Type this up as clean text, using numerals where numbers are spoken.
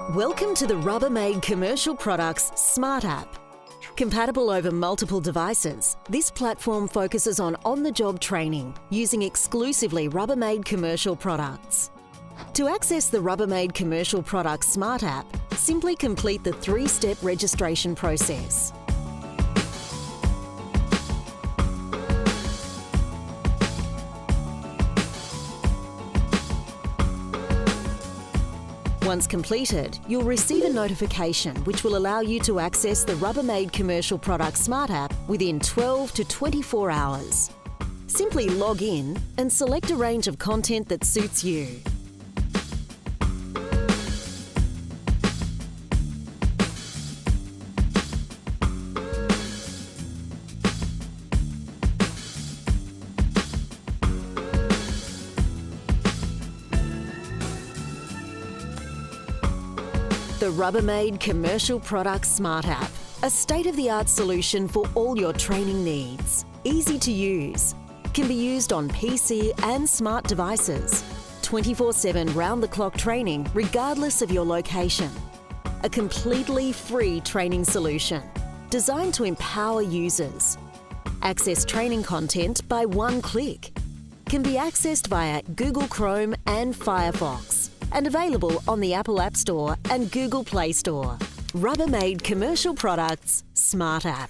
Welcome to the Rubbermaid Commercial Products Smart App. Compatible over multiple devices, this platform focuses on the-job training using exclusively Rubbermaid commercial products. To access the Rubbermaid Commercial Products Smart App, simply complete the 3-step registration process. Once completed, you'll receive a notification which will allow you to access the Rubbermaid Commercial Products Smart App within 12 to 24 hours. Simply log in and select a range of content that suits you. The Rubbermaid Commercial Products Smart App, a state-of-the-art solution for all your training needs. Easy to use, can be used on PC and smart devices. 24/7 round-the-clock training regardless of your location. A completely free training solution designed to empower users. Access training content by one click. Can be accessed via Google Chrome and Firefox. And available on the Apple App Store and Google Play Store. Rubbermaid Commercial Products Smart App.